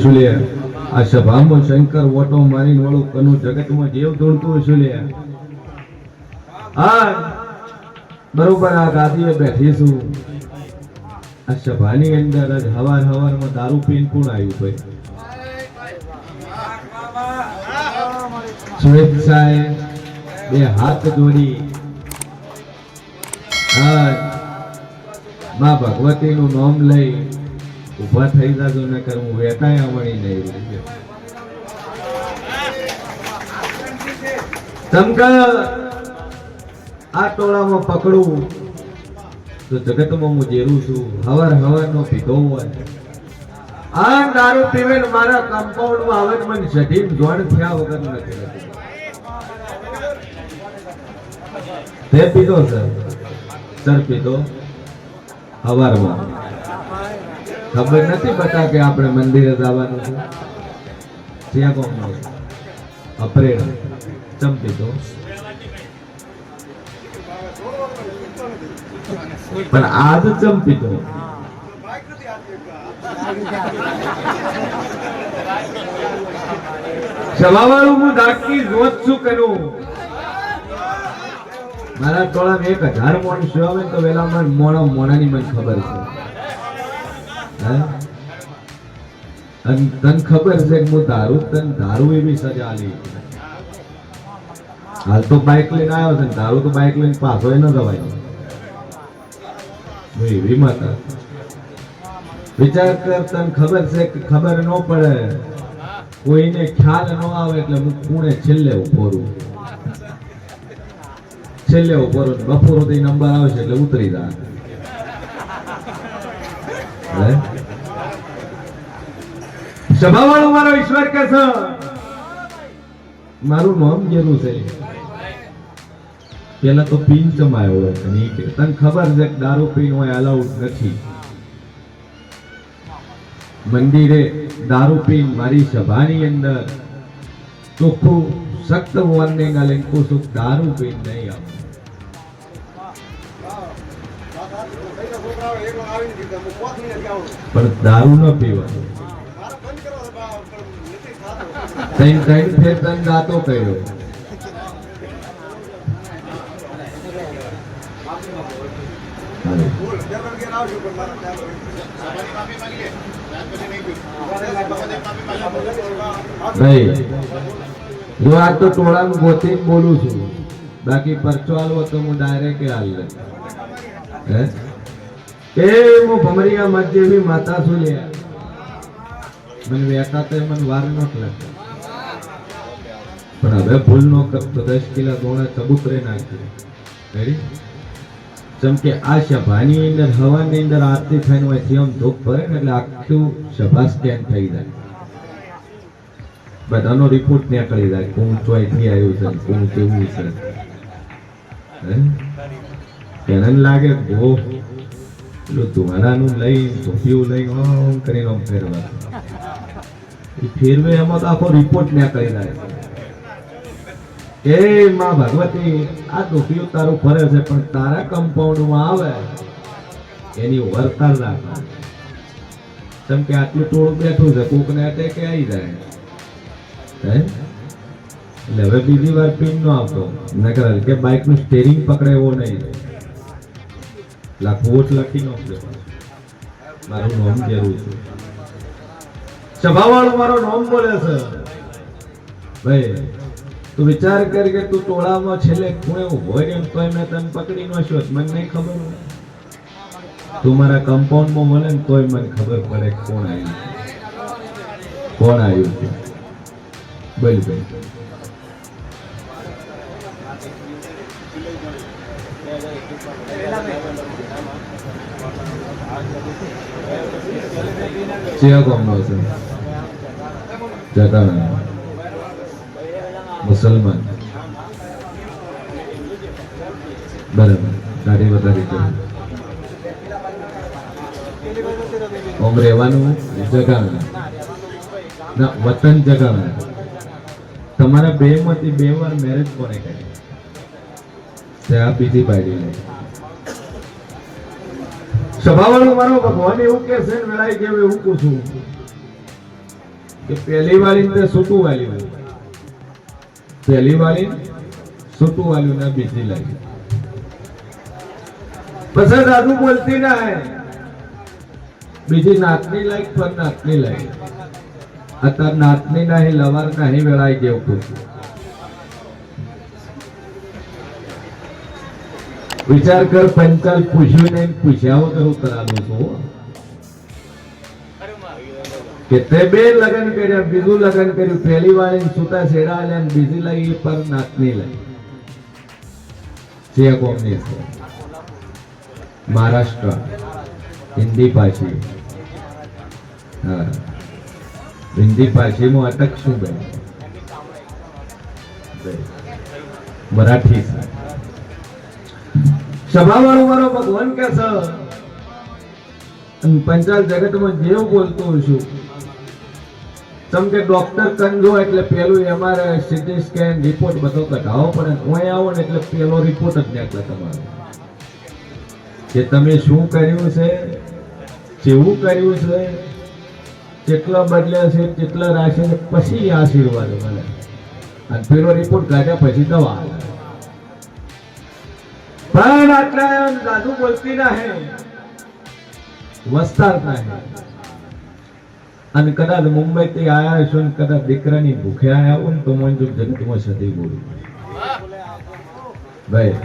સુલે આ સભામાં શંકર ઓટો મારી વાળું કનું જગતમાં જેવ દોડતું સુલે આ બરોબર આ ગાદીએ બેઠી છું. આ સભાની અંદર જ હવારમાં દારૂ પીને કોણ આવ્યું ભાઈ? સ્વેચ્છાએ બે હાથ જોડી માં ભગવતીનું નામ લઈ ઉભા થઈ જાજો ન કર હું વેટાય આવણી નહીં. ચમકા આ ટોળામાં પકડું તો જગતમાં હું જેરું છું. હવારનો પીધો હોય આ દારૂ પીવે મારા કમ્પાઉન્ડમાં આવે મને સઢીન જોડ થયા વગર નથી. તે પીધો સર પીધો હવારમાં ખબર નથી બતા કે આપણે મંદિરે જવાનું છે. ત્યાં કોણ અપ્રેલ ચમકી તો પણ આજ ચમકી તો સવાવાળું હું ડાકી રોજ શું કરું. મારા ટોળામાં 1000 માણસ આવે તો વેલામાં મોણાની મને ખબર છે. તને ખબર છે કે હું દારૂ એવી સજા આલી. હાલ તો બાઇક લઈને આવ્યો છે, દારૂ તો બાઇક લઈને પાછો ન જવાય. એવી માતા વિચાર કર. તને ખબર છે કે ખબર ન પડે, કોઈને ખ્યાલ ન આવે એટલે હું પુણે છેલ્લે ઉભોરું. બપોરો થી નંબર આવશે એટલે ઉતરી જાય. સભાવાળો મારો ઈશ્વર કે છે મારું નામ જેનું છે. પેલા તો પીન ચમાયો હોય તને ખબર છે કે દારૂ પીન હોય અલાઉડ નથી. મંદિરે દારૂ પીન મારી સભાની અંદર ચોખ્ખું સખ્ત વોર્નિંગ આલે કોશું દારૂ પીન નહીં આવે. પણ દારૂ ન પીવાનું. ત્રણ ફેર તન ગાતો કર્યો. ભાઈ જો આ તો ટોળામાં ગોતી બોલું છું, બાકી પરચો આલવો તો હું ડાયરેક્ટ હાલ લે. એ હું ભમરિયા મત જેવી માતા છું લે. મને વેતા તો મને વાર ન લાગે. પણ હવે ભૂલ ન કરતો 10 કિલા દોણા ચબૂતરે નાખી. ચમકે આ સભાની અંદર હવાની અંદર આરતી થઈને હોય આમ ધૂપ ભરે ને એટલે આખું સભા સ્કેન થઈ જાય. બધાનો રિપોર્ટ નીકળી જાય કોણ ચોઈથી આવ્યું છે, કોણ કેવું છે. એને લાગે બહુ પેલું ધુવાણાનું લઈ ધોપિયું લઈ આમ કરીને આમ ફેરવા ફેરવે એમાં તો આખો રિપોર્ટ નીકળી જાય. એ માં ભગવતી આ ધોપિયું તારું ફરે છે પણ તારા કમ્પાઉન્ડમાં આવે એની વર્તાર રાખ. કેમ કે આટલું ટોળું બેઠું છે, કોકને અટેકે આવી જાય. એટલે હવે બીજી વાર પીન નો આવતો નકર કે બાઇક નું સ્ટેરિંગ પકડે એવો નહીં. લાખોટ લખી નો મારું નામ જરૂર છે. સભાવાળો મારો નામ બોલે છે. ભાઈ તું વિચાર કર કે તું ટોળામાં છેલ્લે ખૂણે ઉભો રહ્યો તોય મેં તને પકડી નો શોધ મને નહીં ખબર. તું મારા કમ્પાઉન્ડમાં મળે ને તોય મને ખબર પડે કોણ આવ્યું છે. બોલ ભાઈ મુસલમાન બરાબર દાઢી વધારી ઓમ રહેવાનું જગાવે ના વતન જગાવે. તમારા બે માંથી 2 વાર મેરેજ કોને કર્યા? ત્યાં બીજી પાડી. સભાવાળો મારો ભગવાન એવું કે છે વેળાઈ કેવું એવું પૂછું કે પહેલી વાળી તે છૂટું વાલ્યું, પહેલી વાળી છૂટું વાલ્યું ને બીજી લાગી. પછી દાદુ બોલતી ના હે બીજી નાતની લાઈક પર નાતની લાઈક અત્યારે નાતની નહીં લવાર નહીં વેળાઈ જેવું. વિચાર કર, પંચાલ પૂછ્યું નહીં, પૂછ્યા વગર ઉતરાનું છું કે તે બે લગ્ન કર્યા, બીજું લગ્ન કર્યું, પહેલી વાળી છૂટા છેડા આલ્યા, બીજી લાગી પર નાતની લાગી. છે કોમની છે મહારાષ્ટ્ર, હિન્દી ભાષી. હા, હિન્દી ભાષીમાં અટક શું બે મરાઠી છે. સભાવાળો મારો ભગવાન કે છે પંચાલ જગતમાં જેવું બોલતો છું તમ કે ડોક્ટર કંજો એટલે પેલું અમારે સીટી સ્કેન રિપોર્ટ બધો કઢાવવો પડે. હું આવો ને એટલે પેલો રિપોર્ટ જ નીકળે તમારો કે તમે શું કર્યું છે, કેવું કર્યું છે, કેટલા બદલ્યા છે, કેટલા રાખ્યા છે, પછી આશીર્વાદ મળે. અને પેલો રિપોર્ટ કાઢ્યા પછી દવા. પણ આટલા દાદુ બોલતી ના હે, વસ્તાર ના હે. અને કદાચ મુંબઈ થી આયા છો ને કદાચ દીકરાની ભૂખે આયા હો ને તો મને જગતમાં સદી બોલું ભાઈ.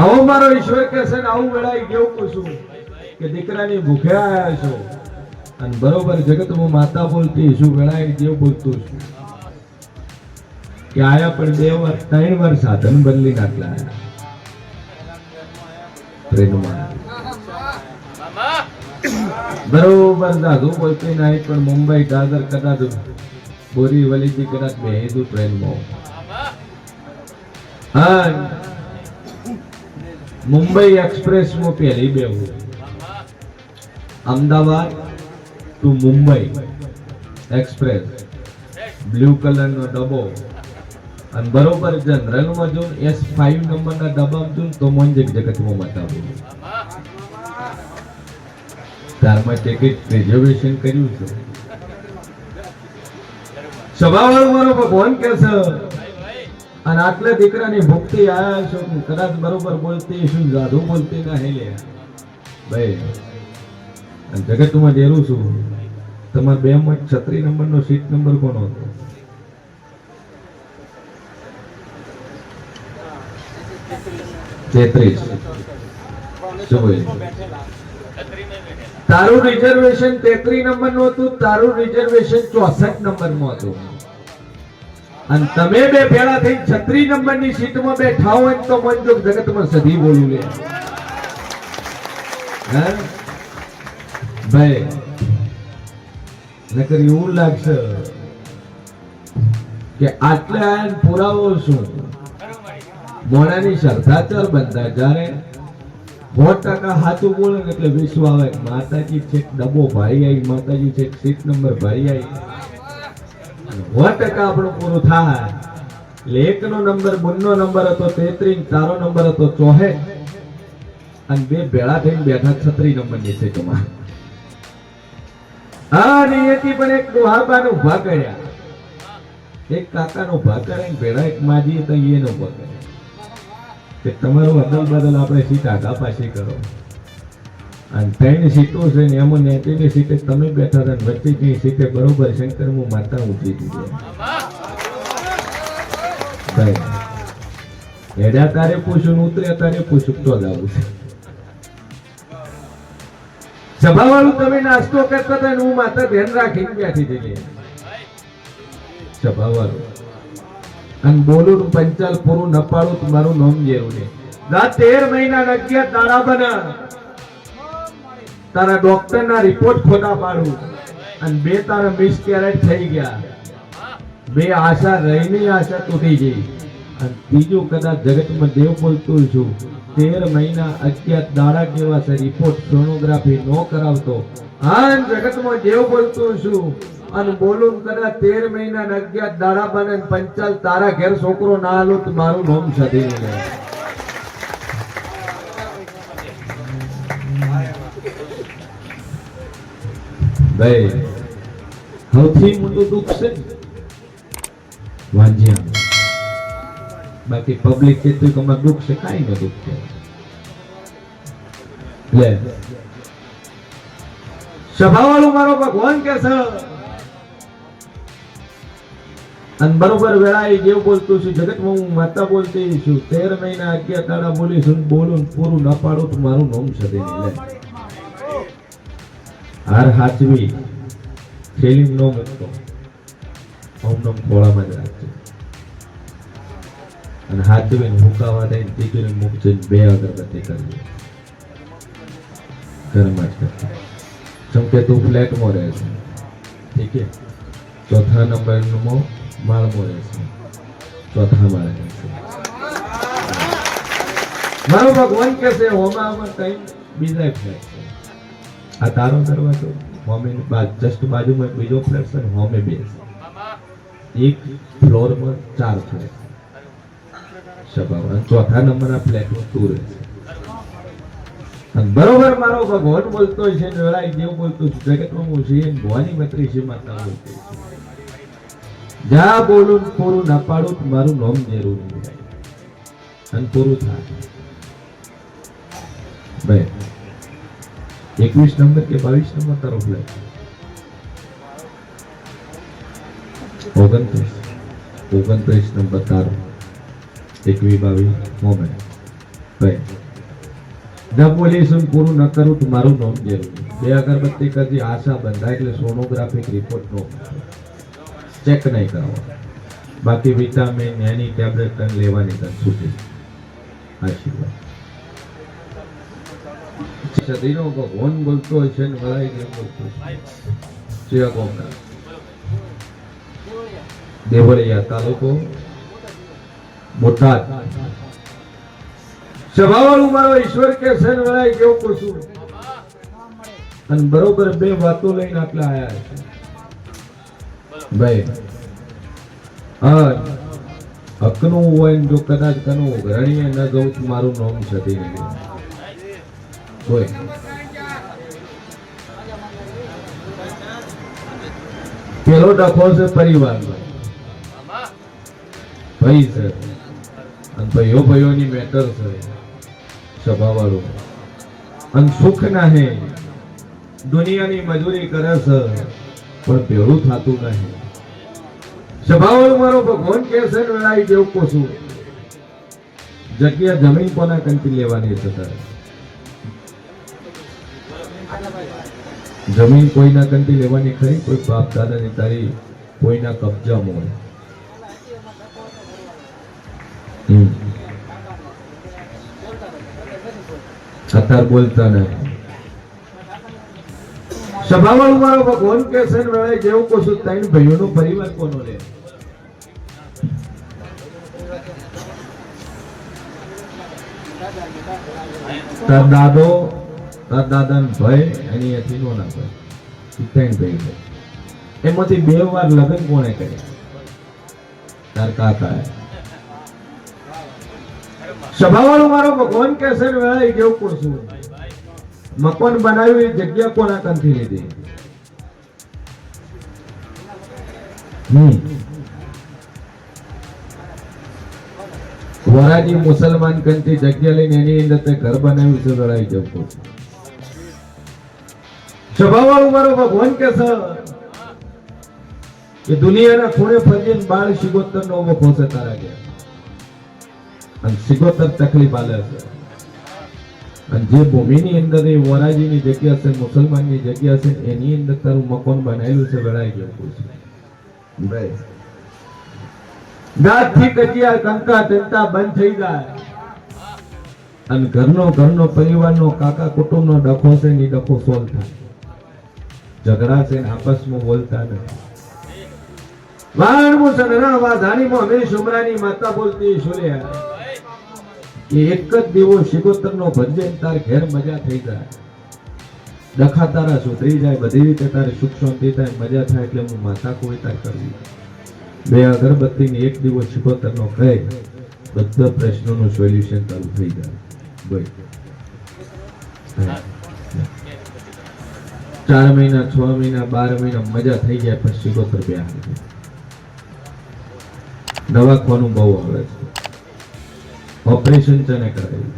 આવો મારો ઈશ્વર કે છે ને આવું વેળાઈ કેવું પૂછું કે દીકરાની ભૂખે આયા છો અને બરોબર જગતમાં માતા બોલતી શું વેળાઈ જેવું બોલતું છું કે આયા પણ 2 વાર 3 વાર સાધન બદલી નાખલા ટ્રેનમાં. બરોબર દાદુ બોલતી નહીં પણ મુંબઈ દાદર કદાચ બોરીવલીથી કદાચ બેહીદું ટ્રેનમાં. હા, મુંબઈ એક્સપ્રેસમાં પહેલી બેહું, Ahmedabad to Mumbai express, blue કલરનો ડબ્બો. અને બરોબર જનરલમાં જો S5 નંબરના ડબ્બામાં જો તો મોંજે જગતમાં બતાવું તારમાં ટિકિટ રિઝર્વેશન કર્યું છે. સભાવાળો મારો ભગવાન કે છે અને આટલે દીકરાની ભક્તિ આયા છો કદાચ બરોબર બોલતી શું જાદુ બોલતી ના હેલે ભાઈ. અને જગતમાં જેરું છું તમારે 2 માં 36 નંબરનો સીટ નંબર કોનો હતો? તારું રિઝર્વેશન 33 નંબર નું હતું, તારું રિઝર્વેશન 64 નંબર માં હતું. અને તમે બે ભેળા થઈ 36 નંબરની સીટમાં બેઠા હોય તો મંજોગ જગતમાં સદી બોલું લે ભાઈ. નકર એવું લાગશે કે આટલે આયન પુરાવો શું મોણાની શ્રદ્ધાચર બંધા. જ્યારે 100% સાચું બોલે ને એટલે વિશ્વ આવે માતાજી છેક ડબ્બો ભરી આવી, માતાજી છેક સીટ નંબર ભરી આવી. 100% આપણું પૂરું થાય એટલે 1 નો નંબર 2 નો નંબર હતો 33, તારો નંબર હતો 64 અને બે ભેળા થઈને બેઠા 36 નંબરની સીટમાં. હા, નિયતિ પણ એક દોહાબાનો ઉભા કર્યા, એક કાકાનો ઉભા કરે ને ભેળા એક માજી તો એનો ઉભા કરે કે તમારું અદલ બદલ આપણે સીટ આગા પાછી કરો. અને 3 સીટો છે ને એમાં નેતીની સીટે તમે બેઠા હતા, વચ્ચેની સીટે બરોબર શંકર હું માતા ઊંચી દીધી ભાઈ. હેડ્યા તારે પૂછું, ઉતર્યા તારે પૂછું તો જ આવું છે. સભાવાળું તમે નાસ્તો કરતા હતા ને હું માતા ધ્યાન રાખીને બેઠી હતી સભાવાળું. અને બોલું પંચાલ પૂરું ન પાડું તમારું નામ જેવું ને 13 મહિના 11 દાડા બના તારા ડોક્ટર ના રિપોર્ટ ખોટા પાડું અને 2 તારા મિસકેરેજ થઈ ગયા, 2 આશા રહીની આશા તૂટી ગઈ. અને ત્રીજું કદાચ જગતમાં દેવ બોલતું છું 13 મહિના 11 દાડા કેવા છે રિપોર્ટ સોનોગ્રાફી નો કરાવતો. હા, જગતમાં દેવ બોલતું છું અને બોલું કદાચ 13 મહિના 11 દાડા બને પંચાલ તારા ઘેર છોકરો ના આલો તો મારું નામ સધી લે ભાઈ. સૌથી મોટું દુઃખ છે વાંજિયા. બાકી પબ્લિક કે તો અમારું દુઃખ છે, કાંઈ ન દુઃખ છે. લે સભાવાળું મારો ભગવાન કે છે અને બરોબર વેળાએ જેવું બોલતું છું જગતમાં હું માતા બોલતી છું 13 મહિના 11 દાડા બોલીશું બોલું પૂરું ન પાડું તો મારું નામ સદે નહીં. લે હાર હાચવી થેલી નો મૂકતો, ઓમ નમ ખોળામાં જ રાખજો અને હાચવીને મુકાવા દઈને તીજુરી મૂકજો. 2 અગરબત્તી કરજો ઘરમાં જ કરજો. જેમ કે તું ફ્લેટમાં રહે છે, ઠીક છે, 4થા નંબરનો માળમાં રહે છે, 4થા માળે રહે છે. મારો ભગવાન કે છે હોમાં કઈ બીજા ફ્લેટ છે. આ તારો દરવાજો હોમે જસ્ટ બાજુમાં બીજો ફ્લેટ છે, હોમે 2 છે. એક ફ્લોરમાં 4 ફ્લેટ સભાવા. 4થા નંબરના ફ્લેટમાં તું રહે છે. બરોબર મારો ભગવાન બોલતો છે ને વેળાએ જેવું બોલતો છે જગતમાં હું છે ભવાની મત્રી છે માતા બોલતી છે. જા બોલું પૂરું ના પાડું મારું નામ જરૂર નહીં અને પૂરું થાય. ભાઈ 21 નંબર કે 22 નંબર તારો ફ્લેટ? 29 નંબર તારો. 21 22 મોમેન્ટ. ભાઈ ના બોલીશું પૂરું ન કરું તો મારું નામ જરૂર. 2 અગરબત્તી કરતી આશા બંધાય એટલે સોનોગ્રાફિક રિપોર્ટ નો ચેક નહીં કરવા. બાકી વિટામિન એની ટેબ્લેટ લેવાની તક છૂટી. આશીર્વાદ સદીનો ભગવાન બોલતો હોય છે ને વળાઈ જેમ બોલતો છે. દેવળિયા તાલુકો બોટાદ. સભાવાળું મારો ઈશ્વર કે છે ને વળાઈ કેવું પૂછું અને બરોબર 2 વાતો લઈને આટલા આયા છે. ભાઈ હકનું હોય ને જો કદાચ કનું ઘરણીએ ન જવું તો મારું નામ સદી નહીં હોય. પેલો ડખો છે પરિવારનો ભાઈ છે અને ભાઈઓની મેટર છે સભાવાળું. અને સુખ ના હે દુનિયાની મજૂરી કરે છે પણ ભેળું થતું નહીં. સભાવાળું મારો ભગવાન કે છે ને વેળાએ જેવું પૂછું જગ્યા જમીન કોના કંથી લેવાની છે તારે? જમીન કોઈના કંથી લેવાની ખરી? કોઈ બાપ દાદાની તારી કોઈના કબજામાં હોય. અત્યારે બોલતા નહીં. સભાવાળું મારો ભગવાન કે છે ને વેળાએ જેવું પૂછું 3 ભાઈઓનો પરિવાર કોનો લે? તાર દાદો તાર દાદાનો ભાઈ અને એથી નો ના ભાઈ 3 ભાઈ છે. એમાંથી 2 વાર લગ્ન કોણે કર્યા? તાર કાકા. સભાવાળું મારો ભગવાન કે છે ને વેળાએ જેવું પૂછું મકાન બનાવ્યું એ જગ્યા કોના કંથી લીધી? વરાજી મુસલમાન કંથી જગ્યા લઈને એની અંદર તે ઘર બનાવ્યું છે. લડાઈ જવું સભાવાળું મારો ભગવાન કે છે કે દુનિયાના ખૂણે ફરીને બાળ 76 નો વખો છે તારા ઘેર અને 76 તકલીફ આલે છે. અને જે ભૂમિની અંદર એ વરાજીની જગ્યા છે મુસલમાનની જગ્યા છે એની અંદર તારું મકાન બનાવેલું છે. વેળાઈ ગયું છે ભાઈ. ગાંઠથી કજિયા કંકા ચિંતા બંધ થઈ જાય અને ઘરનો પરિવારનો કાકા કુટુંબનો ડખો છે ને ડખો સોલ્વ થાય. ઝઘડા છે આપસમાં બોલતા નથી. વાણમુ સનરા વાધાણીમાં અમે સુમરાની માતા બોલતી સુલ્યા એ એક જ દીવો 76 નો ભજે તાર ઘેર મજા થઈ જાય. ડખા તારા સુધરી જાય, બધી રીતે તારે સુખ શાંતિ થાય, મજા થાય. એટલે હું માતા કોઈ તાર કરવી 2 અગરબત્તી ને 1 દીવો 76 નો કહે બધા પ્રશ્નોનું સોલ્યુશન ચાલુ થઈ જાય. 4 મહિના 6 મહિના 12 મહિના મજા થઈ જાય પછી સિકોતર બેહાડી દવાખાનું બહુ આવે છે ઓપરેશન તને કરાવ્યું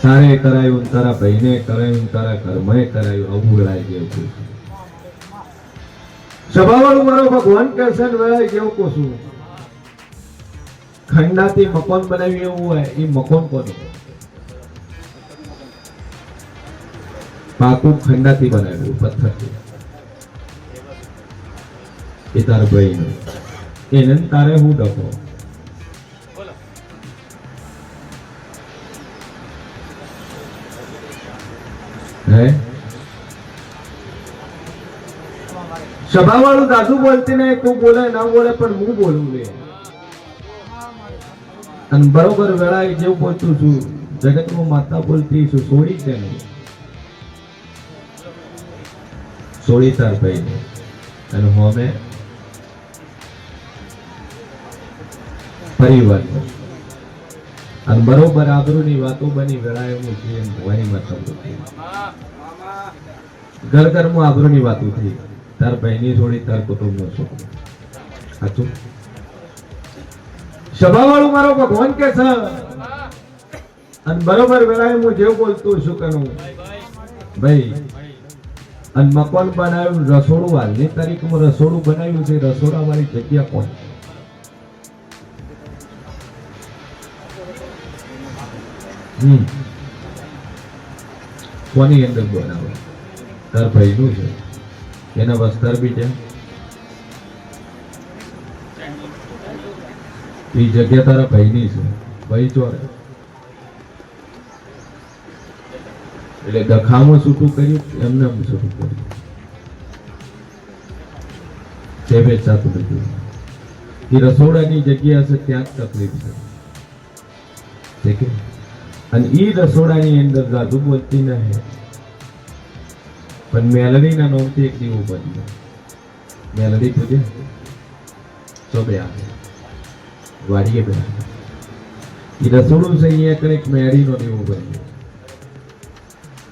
તારે કરાયું તારા ભાઈને કરાયું તારા ઘરમાં કરાયું આવું વેળાઈ ગયું સભાવાળું મારો ભગવાન કહેશે ને વેળાઈ ગયો કોશું ખંડાથી મકાન બનાવ્યું એવું હોય એ મકાન કોનું પાકું ખંડાથી બનાવ્યું પથ્થરથી એ તારા ભાઈનું એને તારે હું ડકો હે સભાવાળું દાદુ બોલતી ને તું બોલે ના બોલે પણ હું બોલું રે અને બરોબર વેળાએ જેવું બોલતું છું જગતમાં માતા બોલતી છું છોડી છે ને છોડી તાર ભાઈને અને હોમે પરિવાર અને બરોબર આબરૂની વાતો બની વેળાએ હું છે એમ ભવાની મતલબ ઘર ઘરમાં આબરૂની વાતો થઈ તાર બહેની છોડી તાર કુટુંબ નો છોકરો સાચું સભાવાળું મારો ભગવાન કે છે અને બરોબર વેળાએ હું જેવું બોલતું શું કરું ભાઈ અને મકાન બનાવ્યું રસોડું હાલની તારીખમાં રસોડું બનાવ્યું છે રસોડા વાળી જગ્યા કોણ કોની અંદર બનાવે તાર ભાઈનું છે એના વસ્તર બી છે એ જગ્યા તારા ભાઈની છે ભાઈ ચોરે એટલે દખામાં છૂટું કર્યું એમને છૂટું કર્યું તે વેચાતું નથી એ રસોડાની જગ્યા હશે ત્યાં જ તકલીફ છે અને ઈ રસોડાની અંદર જાદુ બોલતી ન હે પણ મેલડીના નામથી એક દીવો બન્યો મેલડી પૂજે તો બે આવે વાડીએ બે ઈ રસોડું છે અહીંયા કંઈક મેળીનો દીવો બન્યો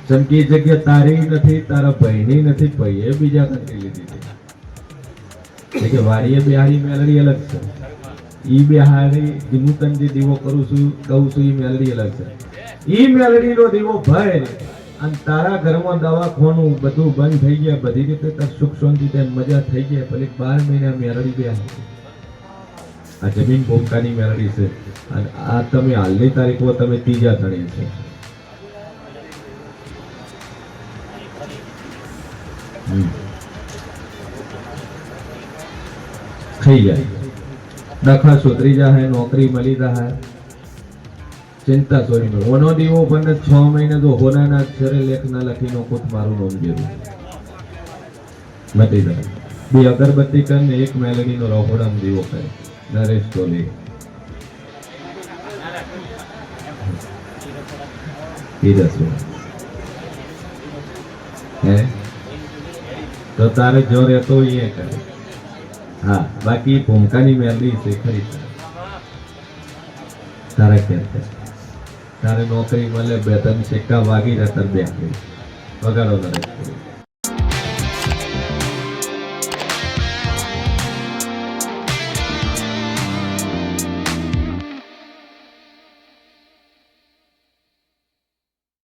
ચમકી જગ્યા તારી નથી તારા ભાઈની નથી ભાઈએ બીજા કંઈ લીધી કે વાડીએ બિહારી મેલડી અલગ છે ઈ બિહારી હું તને જે દીવો કરું છું કહું છું ઈ મેલડી અલગ છે ઈ મેલડીનો દીવો ભય અને તારા ઘરમાં દવાખાનું બધું બંધ થઈ ગયા બધી રીતે તાર સુખ શાંતિ તે મજા થઈ ગયા ભલે 12 મહિના મેલડી બે આ જમીન ભૂમકાની મેલડી છે અને આ તમે હાલની તારીખમાં તમે ત્રીજા ધણી છે થઈ જાય દખા સુધરી જાય નોકરી મળી જાય ચિંતા સોરી નો ઓનો દીવો પણ 6 મહિને તો હોનાના અક્ષરે લેખ ના લખી નો કુત મારું નામ જેવું મટી જાય બે અગરબત્તી કરીને એક મેલડી નો રોહોડામ દીવો કરે નરેશ ટોલી એ દસો હે તો તારે જો રહેતો એ કરે હા બાકી ભૂમકાની મેલડી છે ખરી તારે કે તારે નોકરી મળે 2-3 સિક્કા વાગી જતા બે વગાડો નરેશ